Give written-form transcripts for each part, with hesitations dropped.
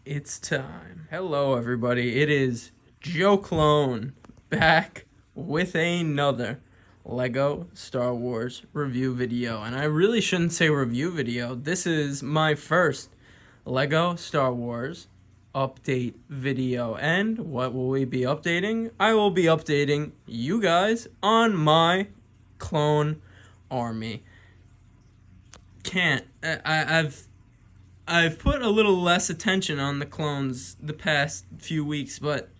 It's time. Hello, everybody. It is Joe Clone back with another Lego Star Wars review video. And I really shouldn't say review video. This is my first Lego Star Wars update video. And what will we be updating? I will be updating you guys on my clone army. I've put a little less attention on the clones the past few weeks, but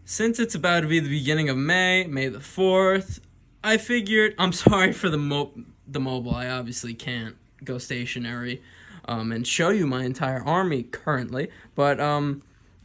since it's about to be the beginning of May the 4th, I figured, I'm sorry for the mobile, I obviously can't go stationary and show you my entire army currently, but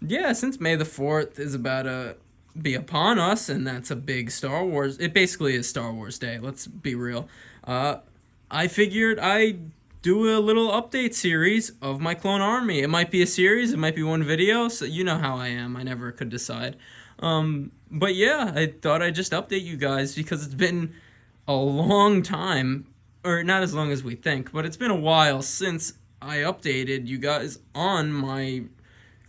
yeah, since May the 4th is about to be upon us, and that's a big Star Wars, it basically is Star Wars Day, let's be real, I figured I'd do a little update series of my clone army. It might be a series, it might be one video, so you know how I am, I never could decide. But yeah, I thought I'd just update you guys because it's been a long time, or not as long as we think, but it's been a while since I updated you guys on my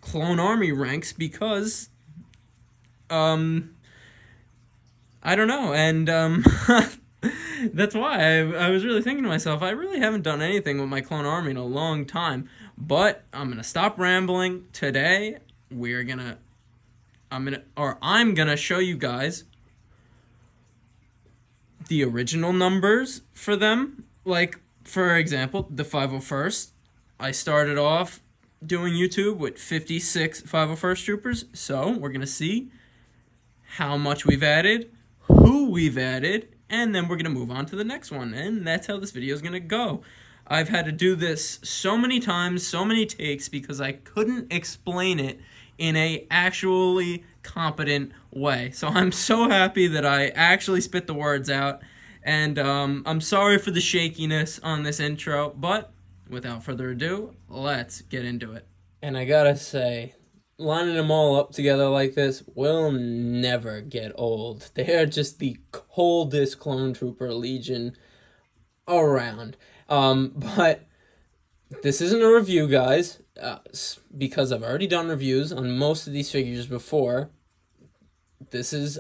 clone army ranks because, I don't know, and, that's why I was really thinking to myself, I really haven't done anything with my clone army in a long time, but I'm going to stop rambling. Today, I'm going to show you guys the original numbers for them. Like, for example, the 501st. I started off doing YouTube with 56 501st troopers, so we're going to see how much we've added, who we've added, and then we're going to move on to the next one, and that's how this video is going to go. I've had to do this so many times, so many takes, because I couldn't explain it in a actually competent way. So I'm so happy that I actually spit the words out, and I'm sorry for the shakiness on this intro, but without further ado, let's get into it. And I gotta say, lining them all up together like this will never get old. They are just the coldest clone trooper legion around. But this isn't a review, guys, because I've already done reviews on most of these figures before.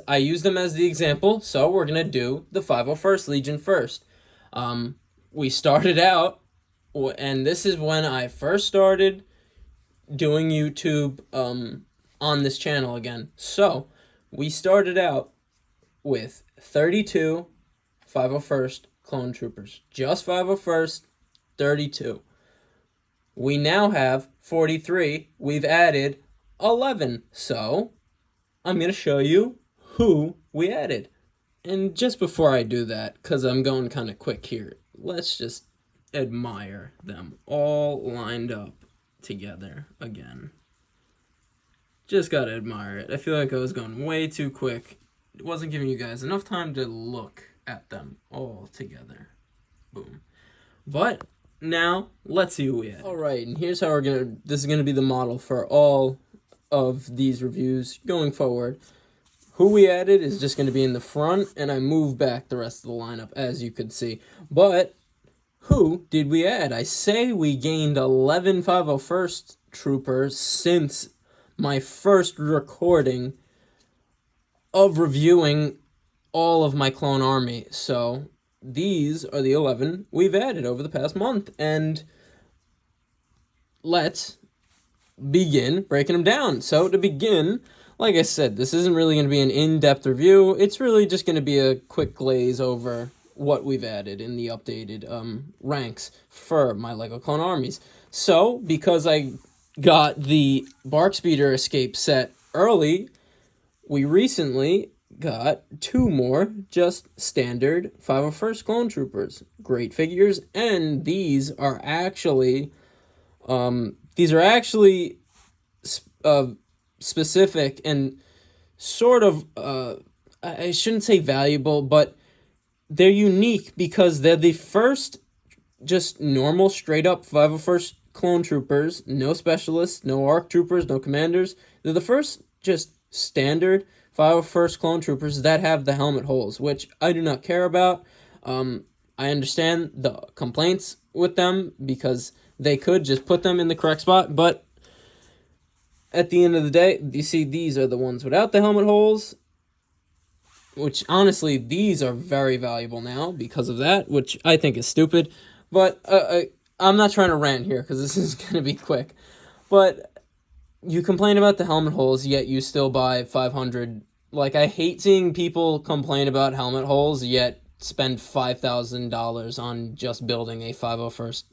I use them as the example, so we're going to do the 501st Legion first. We started out, and this is when I first started doing YouTube on this channel again. So, we started out with 32 501st clone troopers. Just 501st, 32. We now have 43. We've added 11. So, I'm going to show you who we added. And just before I do that, because I'm going kind of quick here, let's just admire them all lined up together again. Just gotta admire it. I feel like I was going way too quick. It wasn't giving you guys enough time to look at them all together. Boom. But now let's see who we had. Alright, and here's how this is gonna be the model for all of these reviews going forward. Who we added is just gonna be in the front, and I moved back the rest of the lineup, as you could see. But who did we add? I say we gained 11 501st troopers since my first recording of reviewing all of my clone army. So these are the 11 we've added over the past month. And let's begin breaking them down. So to begin, like I said, this isn't really going to be an in-depth review. It's really just going to be a quick glaze over what we've added in the updated ranks for my Lego clone armies. So, because I got the Bark Speeder Escape set early, we recently got 2 more just standard 501st clone troopers. Great figures, and these are actually specific and sort of I shouldn't say valuable, but they're unique because they're the first just normal, straight-up 501st clone troopers. No specialists, no ARC troopers, no commanders. They're the first just standard 501st clone troopers that have the helmet holes, which I do not care about. I understand the complaints with them because they could just put them in the correct spot, but at the end of the day, you see these are the ones without the helmet holes, which honestly, these are very valuable now because of that, which I think is stupid. But I'm not trying to rant here because this is going to be quick. But you complain about the helmet holes, yet you still buy 500. Like, I hate seeing people complain about helmet holes, yet spend $5,000 on just building a 501st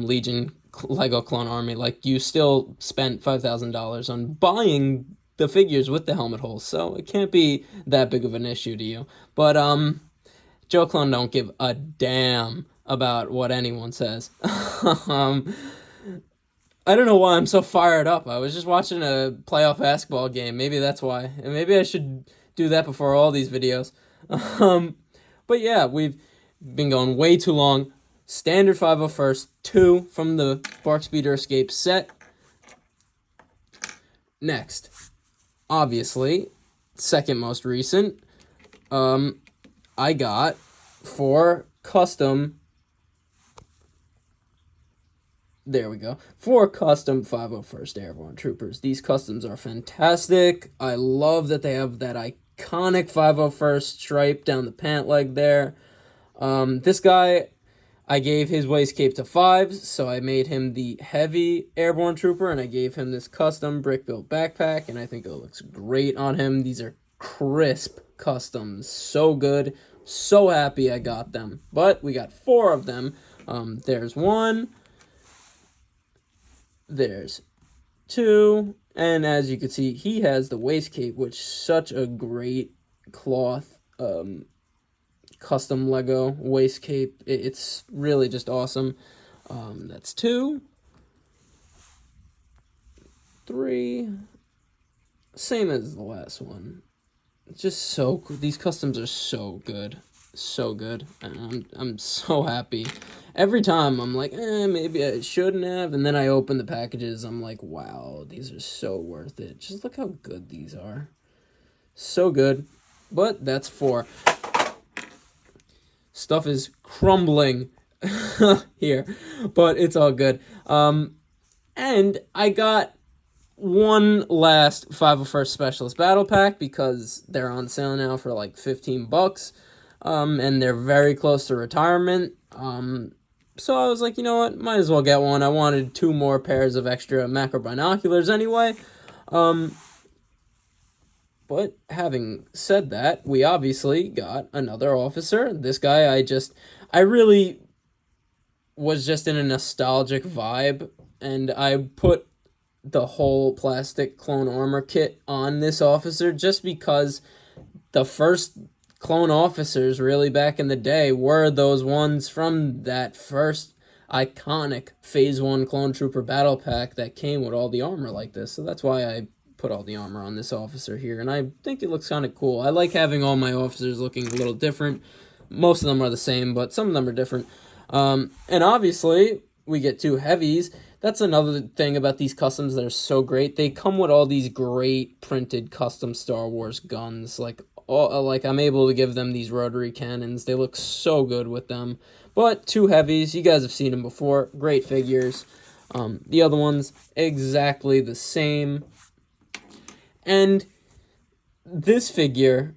Legion Lego Clone Army. Like, you still spent $5,000 on buying the figures with the helmet holes, so it can't be that big of an issue to you. But Joe Clone don't give a damn about what anyone says. I don't know why I'm so fired up. I was just watching a playoff basketball game. Maybe that's why. And maybe I should do that before all these videos. But yeah, we've been going way too long. Standard 501st, 2 from the Bark Speeder Escape set. Next, obviously, second most recent, I got 4 custom... There we go. 4 custom 501st Airborne Troopers. These customs are fantastic. I love that they have that iconic 501st stripe down the pant leg there. This guy, I gave his waist cape to 5s, so I made him the heavy Airborne Trooper, and I gave him this custom brick-built backpack, and I think it looks great on him. These are crisp customs. So good. So happy I got them. But we got 4 of them. There's 1... There's 2, and as you can see, he has the waist cape, which is such a great cloth custom Lego waist cape. It's really just awesome. That's 2, 3, same as the last one. Just so good. These customs are so good. So good, and I'm so happy. Every time I'm like, maybe I shouldn't have, and then I open the packages, I'm like, wow, these are so worth it. Just look how good these are. So good. But that's 4. Stuff is crumbling here, but it's all good. And I got one last 501st Specialist Battle Pack because they're on sale now for like $15. And they're very close to retirement. So I was like, you know what, might as well get one. I wanted 2 more pairs of extra macro binoculars anyway. But having said that, we obviously got another officer. This guy, I really was just in a nostalgic vibe, and I put the whole plastic clone armor kit on this officer just because the first clone officers really back in the day were those ones from that first iconic Phase 1 Clone Trooper Battle Pack that came with all the armor like this. So that's why I put all the armor on this officer here, and I think it looks kind of cool. I like having all my officers looking a little different. Most of them are the same, but some of them are different. And obviously, we get 2 heavies. That's another thing about these customs that are so great. They come with all these great printed custom Star Wars guns, like I'm able to give them these rotary cannons. They look so good with them. But 2 heavies, you guys have seen them before. Great figures. The other ones, exactly the same. And this figure,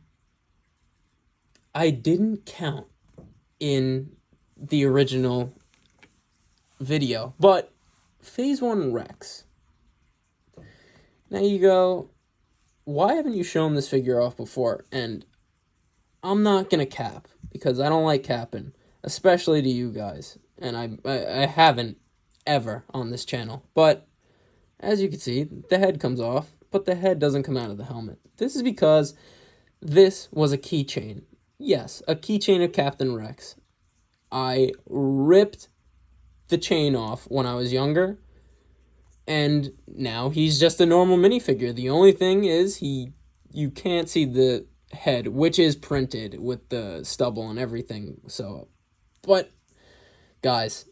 I didn't count in the original video, but Phase 1 Rex. Now you go, why haven't you shown this figure off before? And I'm not going to cap, because I don't like capping, especially to you guys. And I haven't ever on this channel. But as you can see, the head comes off, but the head doesn't come out of the helmet. This is because this was a keychain. Yes, a keychain of Captain Rex. I ripped the chain off when I was younger, and now he's just a normal minifigure. The only thing is you can't see the head, which is printed with the stubble and everything. So, but guys,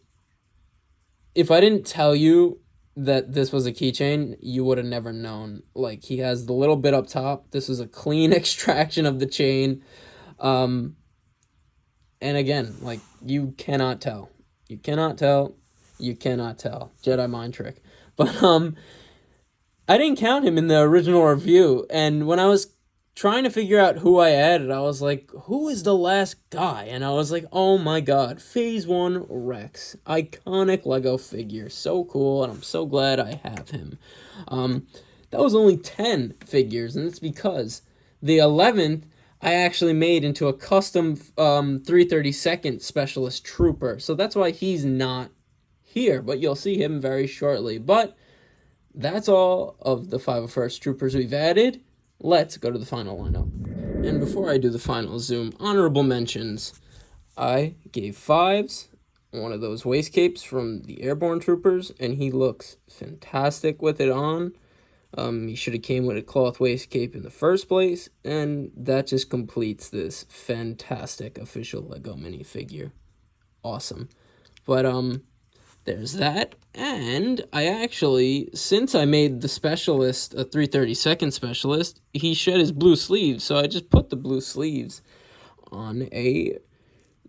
if I didn't tell you that this was a keychain, you would have never known. Like, he has the little bit up top. This is a clean extraction of the chain. And again, like, you cannot tell. You cannot tell. You cannot tell. Jedi mind trick. But I didn't count him in the original review, and when I was trying to figure out who I added, I was like, who is the last guy? And I was like, oh my god, Phase 1 Rex. Iconic Lego figure. So cool, and I'm so glad I have him. That was only 10 figures, and it's because the 11th I actually made into a custom 332nd Specialist Trooper. So that's why he's not here, but you'll see him very shortly. But that's all of the 501st Troopers we've added. Let's go to the final lineup. And before I do the final zoom, honorable mentions. I gave Fives one of those waist capes from the Airborne Troopers, and he looks fantastic with it on. He should have came with a cloth waist cape in the first place, and that just completes this fantastic official Lego minifigure. Awesome. But, there's that, and I actually, since I made the Specialist a 332nd Specialist, he shed his blue sleeves, so I just put the blue sleeves on a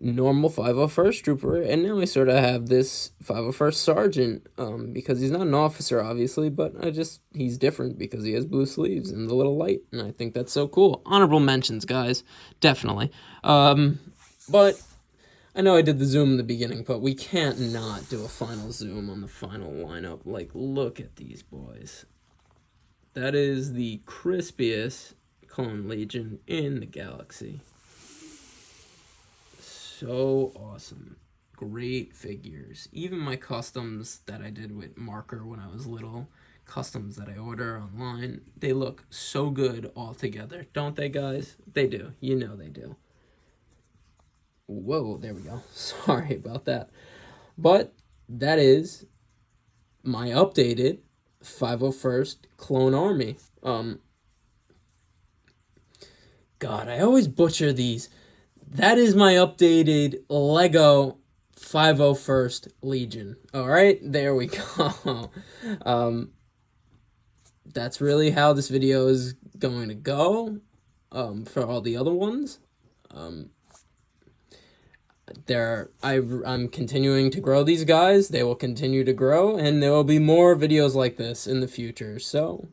normal 501st Trooper, and now I sort of have this 501st Sergeant, because he's not an officer, obviously, but he's different because he has blue sleeves and the little light, and I think that's so cool. Honorable mentions, guys, definitely. But I know I did the zoom in the beginning, but we can't not do a final zoom on the final lineup. Like, look at these boys. That is the crispiest Clone Legion in the galaxy. So awesome. Great figures. Even my customs that I did with marker when I was little, customs that I order online, they look so good all together. Don't they, guys? They do. You know they do. Whoa, there we go. Sorry about that. But that is my updated 501st Clone Army. God, I always butcher these. That is my updated Lego 501st Legion. Alright, there we go. That's really how this video is going to go for all the other ones. I'm continuing to grow these guys. They will continue to grow, and there will be more videos like this in the future. So,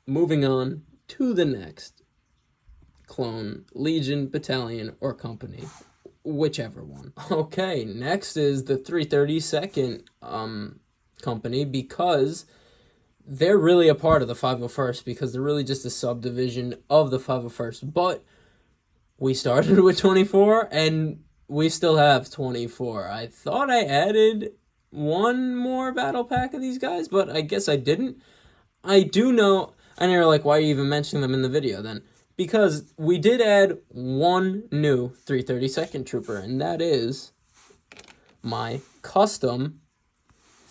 moving on to the next clone, Legion, Battalion, or Company. Whichever one. Okay, next is the 332nd Company, because they're really a part of the 501st, because they're really just a subdivision of the 501st, but we started with 24, and we still have 24. I thought I added one more battle pack of these guys, but I guess I didn't. I do know, and you're like, why are you even mentioning them in the video then? Because we did add one new 332nd Trooper, and that is my custom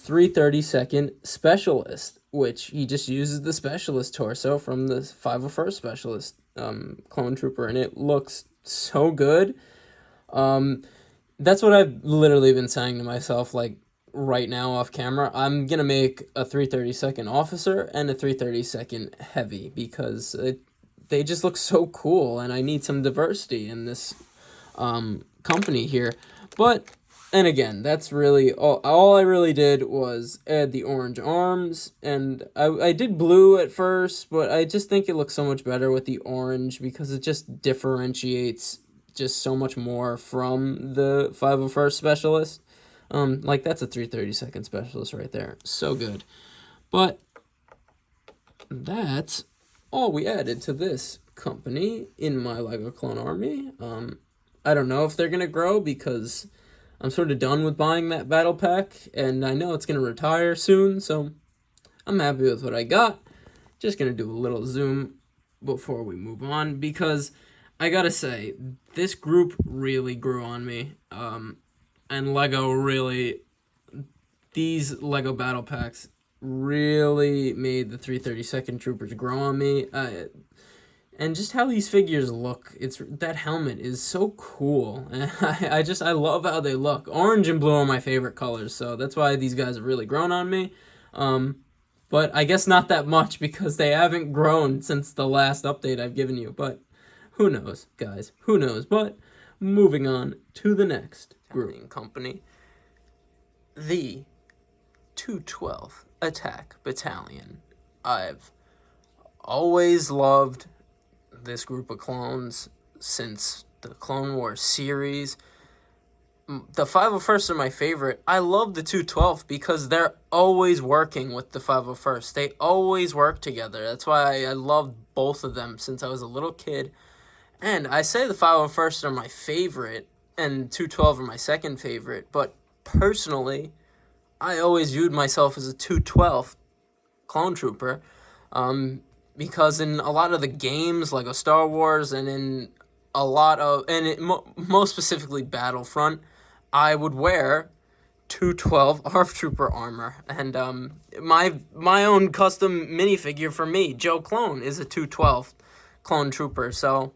332nd Specialist, which he just uses the Specialist torso from the 501st Specialist clone trooper, and it looks so good. That's what I've literally been saying to myself, like, right now off camera. I'm gonna make a 332nd officer and a 332nd heavy, because they just look so cool, and I need some diversity in this company here. But, and again, that's really all I really did was add the orange arms, and I did blue at first, but I just think it looks so much better with the orange, because it just differentiates just so much more from the 501st Specialist. Like, that's a 332nd Specialist right there. So good. But that's all we added to this company in my Lego Clone Army. I don't know if they're going to grow, because I'm sort of done with buying that battle pack, and I know it's going to retire soon, so I'm happy with what I got. Just going to do a little zoom before we move on, because I gotta say, this group really grew on me, and Lego really, these Lego battle packs really made the 332nd Troopers grow on me. And just how these figures look, that helmet is so cool. I love how they look. Orange and blue are my favorite colors, so that's why these guys have really grown on me. But I guess not that much, because they haven't grown since the last update I've given you. But who knows, guys? Who knows? But moving on to the next grouping company, the 212th Attack Battalion. I've always loved this group of clones since the Clone Wars series. The 501st are my favorite. I love the 212th because they're always working with the 501st. They always work together. That's why I love both of them since I was a little kid. And I say the 501st are my favorite and 212 are my second favorite, but personally, I always viewed myself as a 212th clone trooper, because in a lot of the games, like a Star Wars, and in a lot of, most specifically Battlefront, I would wear 212 ARF Trooper armor, and my own custom minifigure for me, Joe Clone, is a 212 clone trooper, so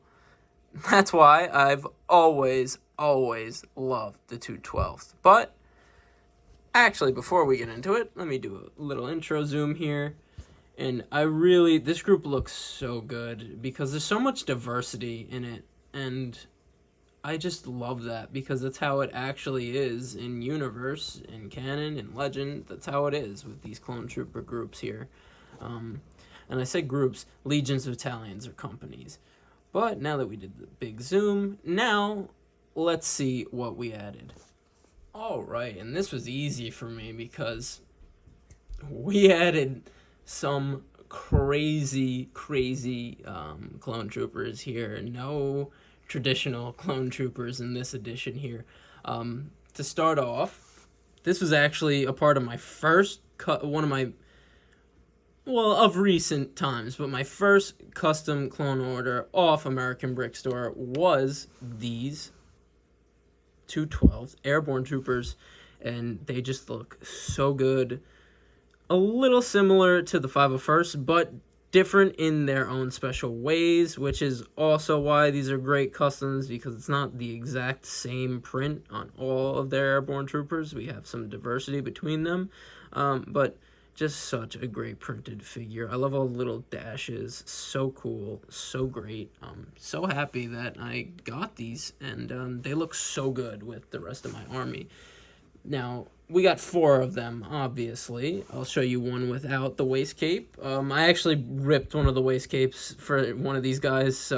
that's why I've always loved the 212th. But actually, before we get into it, let me do a little intro zoom here. And this group looks so good because there's so much diversity in it, and I just love that because that's how it actually is in universe, in canon, in legend. That's how it is with these clone trooper groups here. And I say groups, legions, battalions, or companies. But now that we did the big zoom, now let's see what we added. All right, and this was easy for me because we added some crazy clone troopers here. No traditional clone troopers in this edition here. To start off, this was actually a part of my first of recent times, but my first custom clone order off American Brick Store was these 212 airborne troopers, and they just look so good. A little similar to the 501st, but different in their own special ways, which is also why these are great customs, because it's not the exact same print on all of their airborne troopers. We have some diversity between them, but just such a great printed figure. I love all the little dashes. So cool, so great. So happy that I got these, and they look so good with the rest of my army. Now, we got 4 of them, obviously. I'll show you one without the waist cape. I actually ripped one of the waist capes for one of these guys,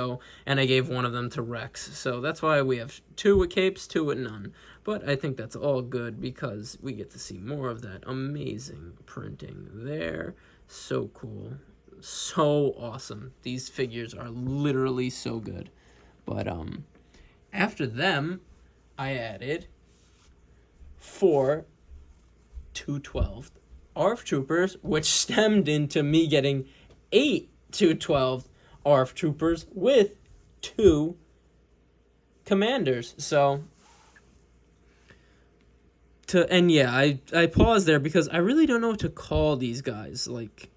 and I gave one of them to Rex. So that's why we have 2 with capes, 2 with none. But I think that's all good because we get to see more of that amazing printing there. So cool. So awesome. These figures are literally so good. But after them, I added 4 212 ARF troopers, which stemmed into me getting 8 212 ARF troopers with 2 commanders. I paused there because I really don't know what to call these guys. Like,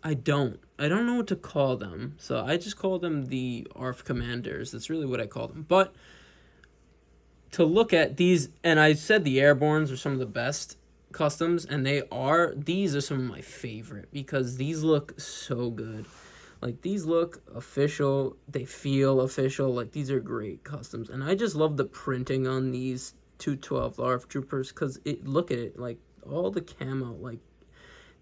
I don't know what to call them. So I just call them the ARF commanders. That's really what I call them. But to look at these, and I said the airbornes are some of the best customs, and these are some of my favorite because these look so good. Like, these look official, they feel official. Like, these are great customs, and I just love the printing on these 212 ARF troopers because look at it, like all the camo, like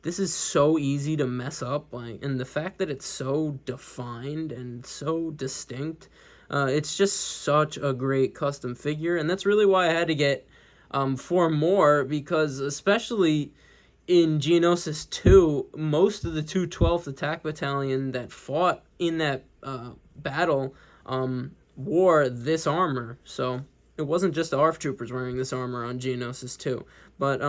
this is so easy to mess up, like, and the fact that it's so defined and so distinct, it's just such a great custom figure, and that's really why I had to get 4 more, because especially in Geonosis 2, most of the 212th Attack Battalion that fought in that battle wore this armor, so it wasn't just the ARF troopers wearing this armor on Geonosis 2, but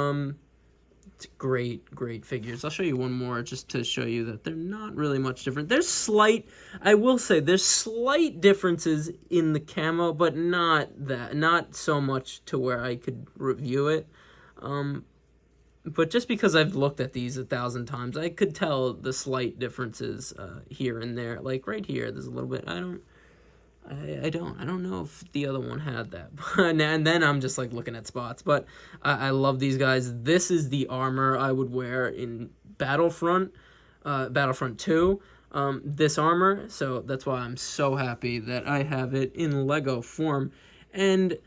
it's great figures. I'll show you one more just to show you that they're not really much different. There's slight differences in the camo, but not so much to where I could review it. But just because I've looked at these 1,000 times, I could tell the slight differences here and there. Like right here, there's a little bit. I don't know if the other one had that. And then I'm just like looking at spots. But I love these guys. This is the armor I would wear in Battlefront 2. This armor. So that's why I'm so happy that I have it in Lego form. And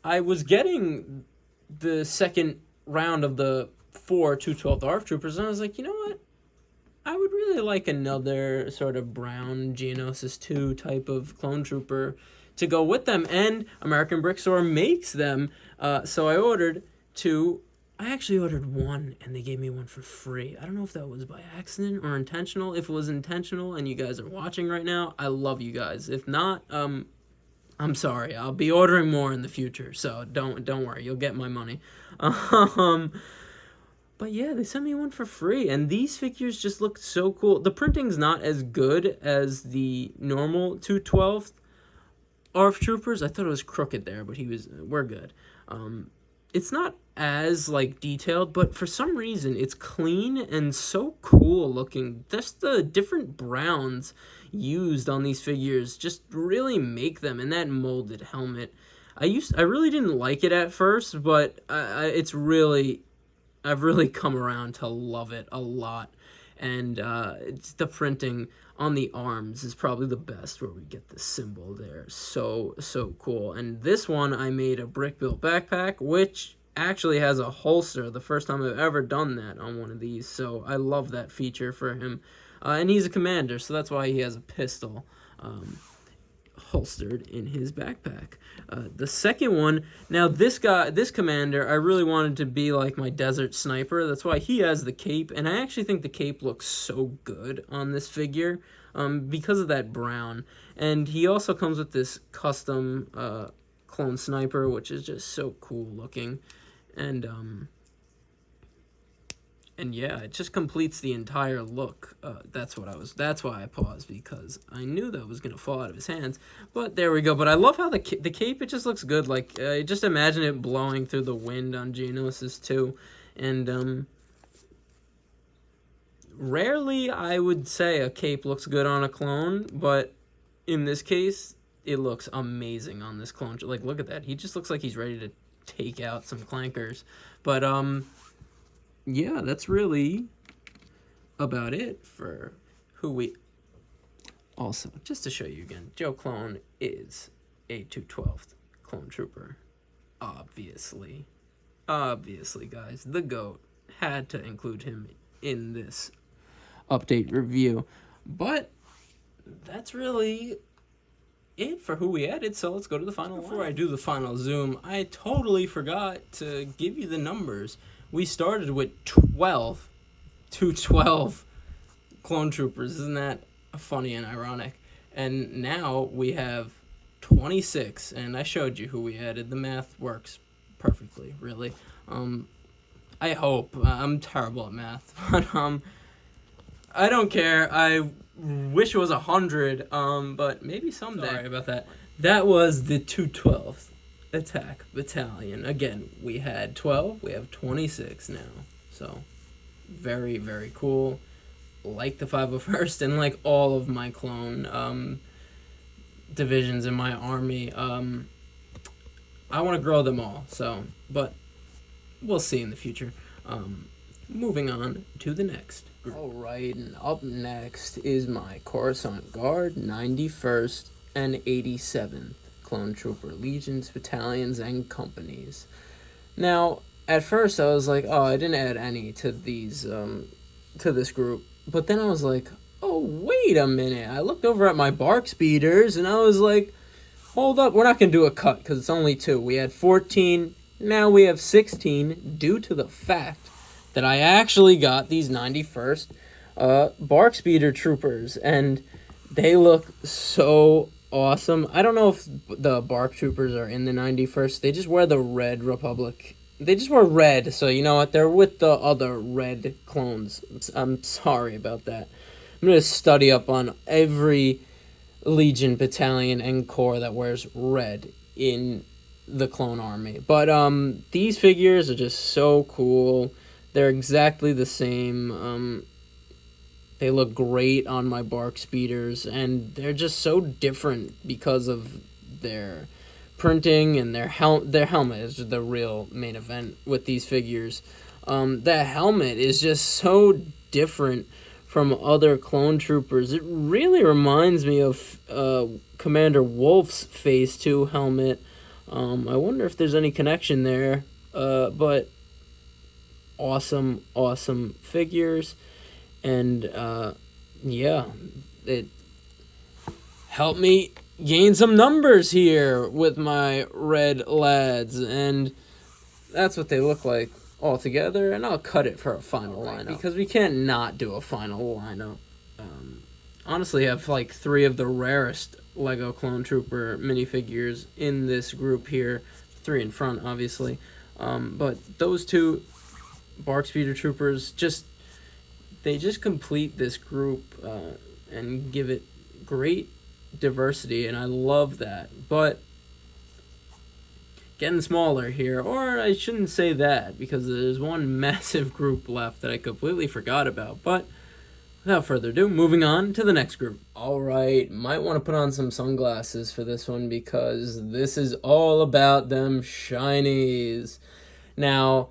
I was getting the second round of the 4 212th ARF troopers, and I was like, you know what? I would really like another sort of brown Geonosis 2 type of clone trooper to go with them, and American Brick Store makes them. So I ordered 2. I actually ordered 1, and they gave me 1 for free. I don't know if that was by accident or intentional. If it was intentional and you guys are watching right now, I love you guys. If not, I'm sorry. I'll be ordering more in the future, so don't worry. You'll get my money. But yeah, they sent me 1 for free, and these figures just look so cool. The printing's not as good as the normal 212th ARF Troopers. I thought it was crooked there, but we're good. It's not as, like, detailed, but for some reason, it's clean and so cool looking. Just the different browns used on these figures just really make them, and that molded helmet. I really didn't like it at first, but I've really come around to love it a lot. And it's the printing on the arms is probably the best, where we get the symbol there. So cool. And this one, I made a brick built backpack, which actually has a holster. The first time I've ever done that on one of these. So I love that feature for him. And he's a commander, so that's why he has a pistol holstered in his backpack. The second one, now this commander, I really wanted to be like my desert sniper. That's why he has the cape, and I actually think the cape looks so good on this figure because of that brown. And he also comes with this custom clone sniper, which is just so cool looking. And yeah, it just completes the entire look. That's why I paused, because I knew that was gonna fall out of his hands. But there we go. But I love how the cape, it just looks good. Like, just imagine it blowing through the wind on Geonosis 2. And rarely I would say a cape looks good on a clone, but in this case, it looks amazing on this clone. Like, look at that. He just looks like he's ready to take out some clankers. But yeah, that's really about it for who we... Also, just to show you again, Joe Clone is a 212th clone trooper. Obviously. Obviously, guys. The GOAT. Had to include him in this update review. But that's really it for who we added, so let's go to the final one. Before I do the final zoom, I totally forgot to give you the numbers. We started with 12 clone troopers. Isn't that funny and ironic? And now we have 26, and I showed you who we added. The math works perfectly, really. I hope. I'm terrible at math, but I don't care. I wish it was 100, but maybe someday. Sorry about that. That was the 212th Attack Battalion. Again, we had 12, we have 26 now. So, very, very cool. Like the 501st and like all of my clone divisions in my army. I want to grow them all, so, but we'll see in the future. Moving on to the next group. Alright, and up next is my Coruscant Guard, 91st and 87th Clone Trooper Legions, Battalions, and Companies. Now, at first I was like, oh, I didn't add any to these, to this group. But then I was like, oh, wait a minute. I looked over at my bark speeders, and I was like, hold up, we're not going to do a cut, because it's only 2. We had 14, now we have 16, due to the fact that I actually got these 91st bark speeder troopers, and they look so awesome. I don't know if the bark troopers are in the 91st. They just wear the Red Republic. They just wear red, so you know what? They're with the other red clones. I'm sorry about that. I'm going to study up on every Legion, Battalion, and Corps that wears red in the clone army. But these figures are just so cool. They're exactly the same. They look great on my bark speeders, and they're just so different because of their printing, and their helmet is the real main event with these figures. That helmet is just so different from other clone troopers. It really reminds me of Commander Wolf's Phase 2 helmet. I wonder if there's any connection there, but awesome, awesome figures. And yeah, it helped me gain some numbers here with my red lads, and that's what they look like all together. And I'll cut it for a final lineup because we can't not do a final lineup. Honestly, I have like 3 of the rarest Lego Clone Trooper minifigures in this group here. 3 in front, obviously, but those 2 Bark Speeder Troopers they just complete this group and give it great diversity, and I love that. But getting smaller here, or I shouldn't say that, because there's one massive group left that I completely forgot about. But without further ado, moving on to the next group. Alright, might want to put on some sunglasses for this one, because this is all about them Shinies. Now,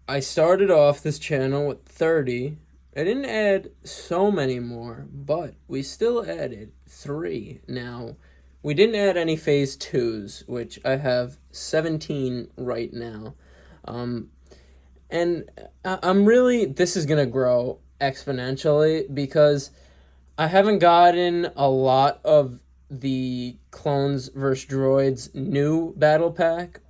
I started off this channel with 30. I didn't add so many more, but we still added 3. Now, we didn't add any phase 2s, which I have 17 right now. And I'm really, this is going to grow exponentially, because I haven't gotten a lot of the Clones vs. Droids new battle pack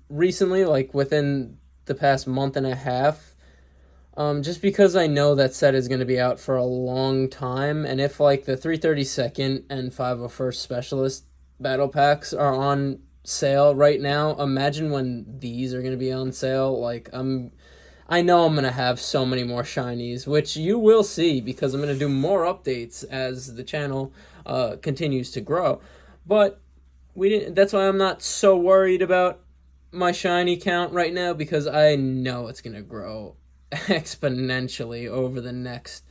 recently, like within the past month and a half. Just because I know that set is going to be out for a long time, and if like the 332nd and 501st Specialist battle packs are on sale right now, imagine when these are going to be on sale. Like, I know I'm going to have so many more Shinies, which you will see, because I'm going to do more updates as the channel continues to grow. But that's why I'm not so worried about my Shiny count right now, because I know it's going to grow exponentially over the next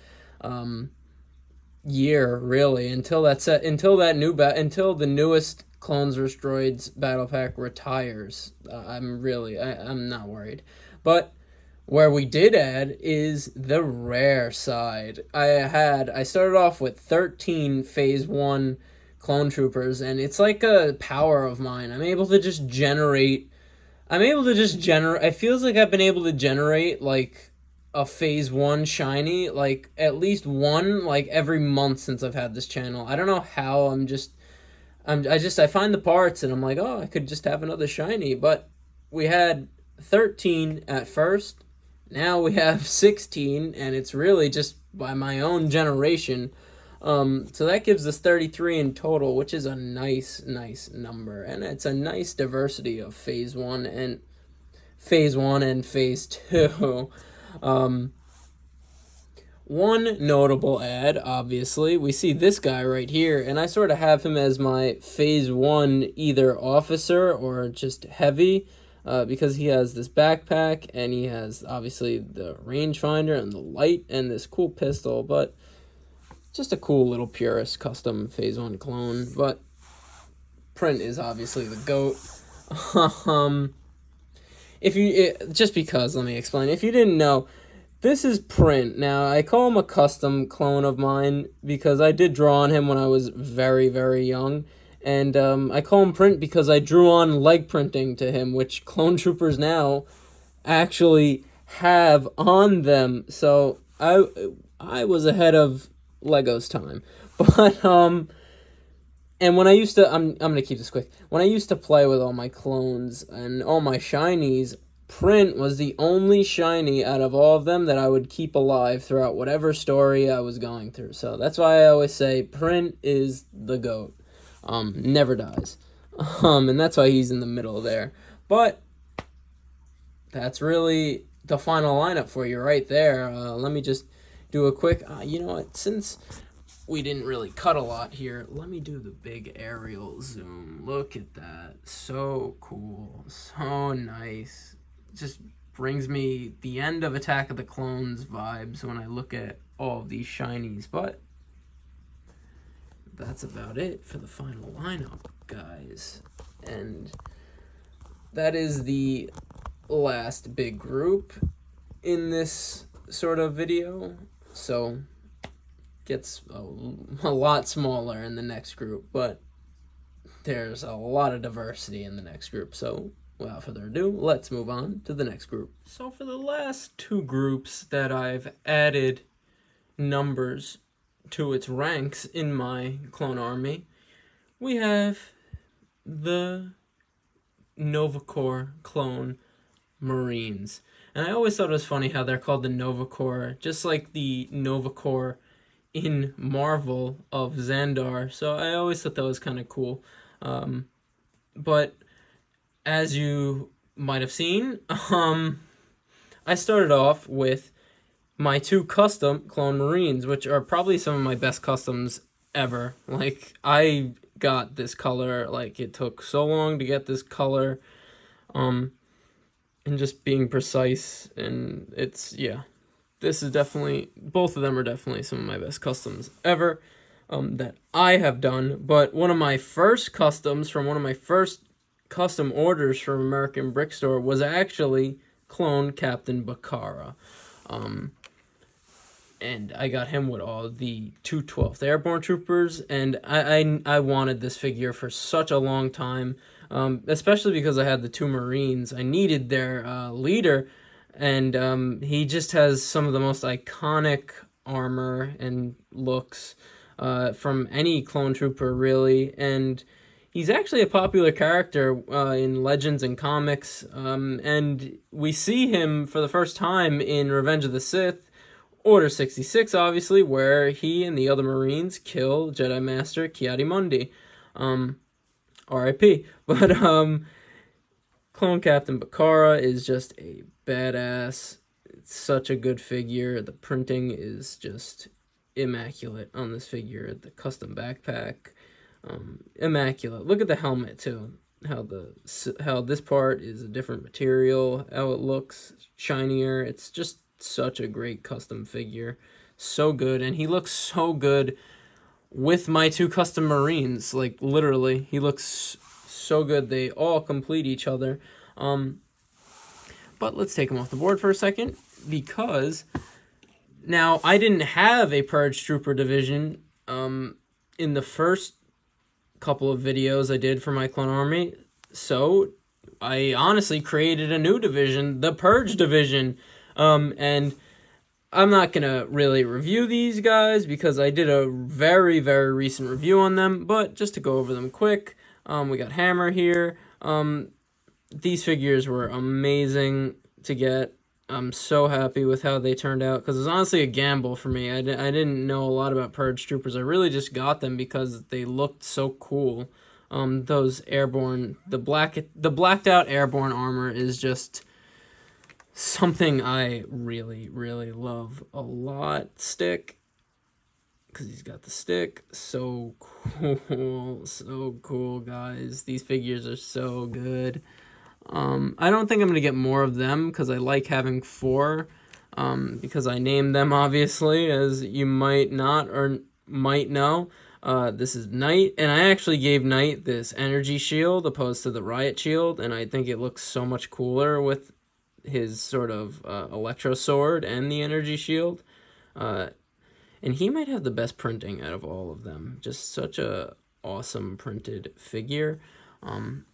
year, really, until until the newest Clones vs. Droids battle pack retires. I'm not worried. But where we did add is the rare side. I started off with 13 phase 1 clone troopers, and it's like a power of mine. It feels like I've been able to generate like a phase 1 shiny, like at least one, like every month since I've had this channel. I don't know how. I find the parts and I'm like, oh, I could just have another shiny. But we had 13 at first. Now we have 16, and it's really just by my own generation. So that gives us 33 in total, which is a nice number, and it's a nice diversity of phase 1 and phase 2. One notable ad, obviously, we see this guy right here, and I sort of have him as my phase 1 either officer or just heavy, because he has this backpack, and he has obviously the rangefinder and the light and this cool pistol. But just a cool little purist custom phase 1 clone. But Print is obviously the GOAT. Let me explain. If you didn't know, this is Print. Now, I call him a custom clone of mine because I did draw on him when I was very, very young. And I call him Print because I drew on leg printing to him, which clone troopers now actually have on them. So I was ahead of Lego's time. But and when I used to, I'm gonna keep this quick. When I used to play with all my clones and all my shinies, Print was the only shiny out of all of them that I would keep alive throughout whatever story I was going through. So that's why I always say Print is the GOAT. Never dies. And that's why he's in the middle there. But that's really the final lineup for you right there. Let me just do a quick, you know what, since we didn't really cut a lot here, let me do the big aerial zoom. Look at that. So cool. So nice. Just brings me the end of Attack of the Clones vibes when I look at all of these shinies. But that's about it for the final lineup, guys. And that is the last big group in this sort of video. So gets a lot smaller in the next group, but there's a lot of diversity in the next group. So without further ado, let's move on to the next group. So for the last two groups that I've added numbers to its ranks in my clone army, we have the Novacore clone Marines. And I always thought it was funny how they're called the Novacore, just like the Novacore in Marvel of Xandar. So I always thought that was kind of cool. But as you might have seen, I started off with my two custom clone Marines, which are probably some of my best customs ever. Like, I got this color, like, it took so long to get this color, and just being precise, and it's, yeah. This is definitely, both of them are definitely some of my best customs ever, that I have done. But one of my first customs from one of my first custom orders from American Brick Store was actually clone Captain Bakara. And I got him with all the 212th Airborne Troopers, and I wanted this figure for such a long time, especially because I had the two Marines. I needed their leader, and he just has some of the most iconic armor and looks from any clone trooper, really, and he's actually a popular character in Legends and comics, and we see him for the first time in Revenge of the Sith, Order 66, obviously, where he and the other Marines kill Jedi Master Ki-Adi-Mundi. R.I.P. But, Clone Captain Bakara is just a badass. It's such a good figure. The printing is just immaculate on this figure. The custom backpack, immaculate. Look at the helmet, too. How this part is a different material, how it looks shinier. It's just such a great custom figure, so good, and he looks so good with my two custom Marines. Like, literally, he looks so good. They all complete each other. But let's take him off the board for a second, because now I didn't have a Purge Trooper division in the first couple of videos I did for my clone army, so I honestly created a new division, the Purge division. And I'm not going to really review these guys because I did a very, very recent review on them, but just to go over them quick, we got Hammer here. These figures were amazing to get. I'm so happy with how they turned out, because it was honestly a gamble for me. I didn't know a lot about Purge Troopers. I really just got them because they looked so cool. Those airborne, the blacked out airborne armor is just something I really, really love a lot. Stick, because he's got the stick. So cool, guys. These figures are so good. I don't think I'm going to get more of them, because I like having 4, because I named them, obviously, as you might not or might know. This is Knight, and I actually gave Knight this energy shield opposed to the riot shield, and I think it looks so much cooler with his sort of electro sword and the energy shield, and he might have the best printing out of all of them. Just such a awesome printed figure.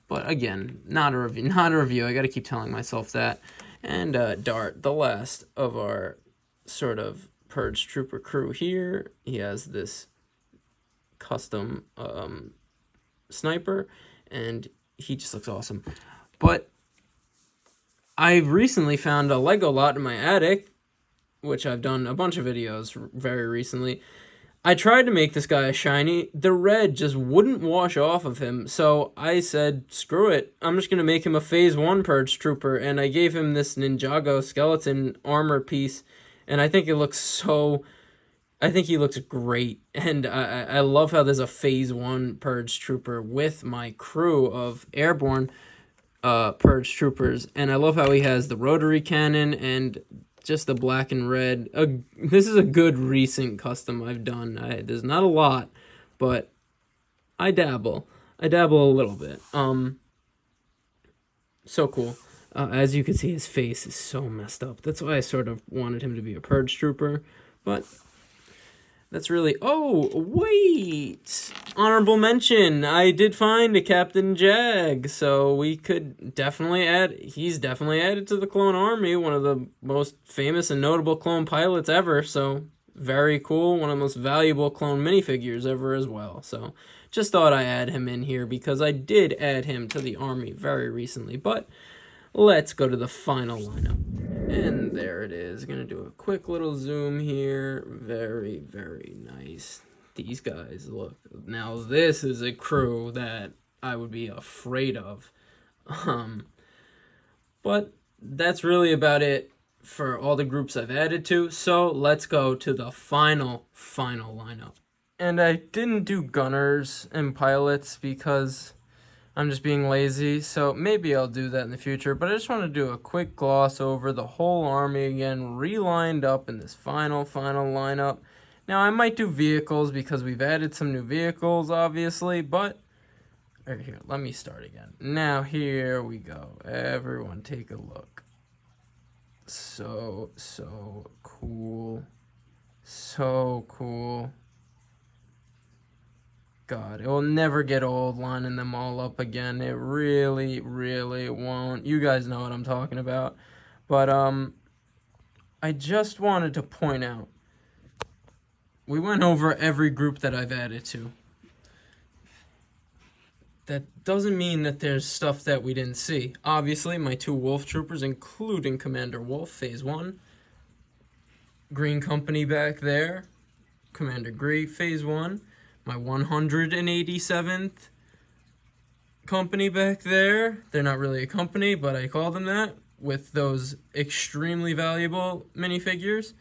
But again, not a review. I got to keep telling myself that. And Dart, the last of our sort of Purge Trooper crew here, he has this custom sniper, and he just looks awesome. But I've recently found a Lego lot in my attic, which I've done a bunch of videos very recently. I tried to make this guy a shiny. The red just wouldn't wash off of him, so I said, screw it. I'm just going to make him a Phase 1 Purge Trooper, and I gave him this Ninjago skeleton armor piece, and I think it looks so... I think he looks great, and I love how there's a Phase 1 Purge Trooper with my crew of airborne Purge Troopers, and I love how he has the rotary cannon and just the black and red. This is a good recent custom I've done. There's not a lot, but I dabble a little bit. So cool. As you can see, his face is so messed up. That's why I sort of wanted him to be a Purge Trooper, but That's really... Oh, wait! Honorable mention. I did find a Captain Jag, so we could definitely add... He's definitely added to the clone army, one of the most famous and notable clone pilots ever, so very cool. One of the most valuable clone minifigures ever as well, so just thought I'd add him in here because I did add him to the army very recently, but let's go to the final lineup. And there it is. Gonna do a quick little zoom here. Very, very nice. These guys, look. Now this is a crew that I would be afraid of. But that's really about it for all the groups I've added to. So let's go to the final lineup. And I didn't do gunners and pilots because I'm just being lazy, so maybe I'll do that in the future, but I just want to do a quick gloss over the whole army again, relined up in this final lineup. Now, I might do vehicles because we've added some new vehicles, obviously, but right here, let me start again. Now, here we go. Everyone take a look. So cool. So cool. God, it will never get old lining them all up again. It really, really won't. You guys know what I'm talking about. But, I just wanted to point out, we went over every group that I've added to. That doesn't mean that there's stuff that we didn't see. Obviously, my 2 Wolf Troopers, including Commander Wolf, Phase 1. Green Company back there. Commander Grey, Phase 1. My 187th company back there. They're not really a company, but I call them that, with those extremely valuable minifigures.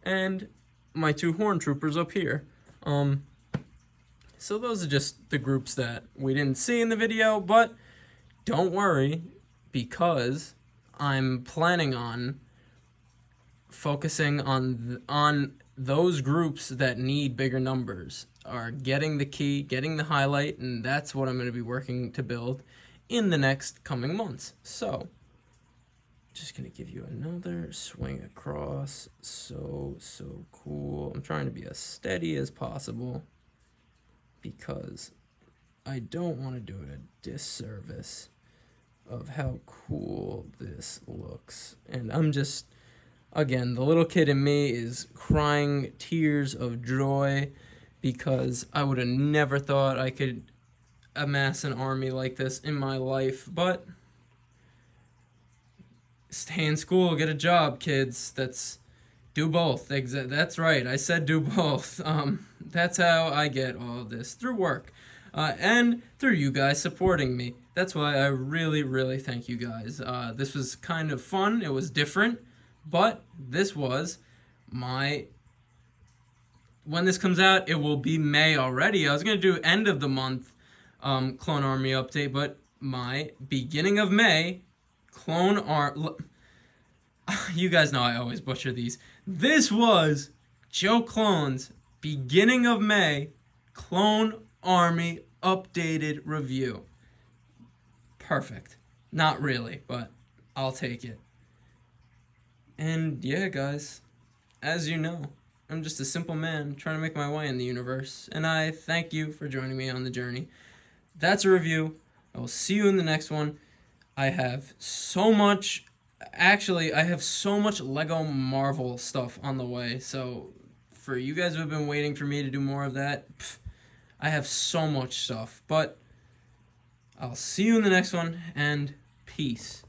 And my 2 Horn Troopers up here. So those are just the groups that we didn't see in the video, but don't worry, because I'm planning on focusing on those groups that need bigger numbers, are getting the key, getting the highlight, and that's what I'm going to be working to build in the next coming months. So, just going to give you another swing across. So cool. I'm trying to be as steady as possible because I don't want to do it a disservice of how cool this looks. And I'm just... Again, the little kid in me is crying tears of joy because I would have never thought I could amass an army like this in my life. But stay in school, get a job, kids. Do both. That's right. I said do both. That's how I get all of this, through work. And through you guys supporting me. That's why I really, really thank you guys. This was kind of fun. It was different. But this was my... When this comes out, it will be May already. I was going to do end of the month Clone Army update, but my beginning of May Clone Army... You guys know I always butcher these. This was Joe Clone's beginning of May Clone Army updated review. Perfect. Not really, but I'll take it. And yeah, guys, as you know, I'm just a simple man trying to make my way in the universe, and I thank you for joining me on the journey. That's a review. I will see you in the next one. I have so much Lego Marvel stuff on the way, so for you guys who have been waiting for me to do more of that, I have so much stuff, but I'll see you in the next one, and peace.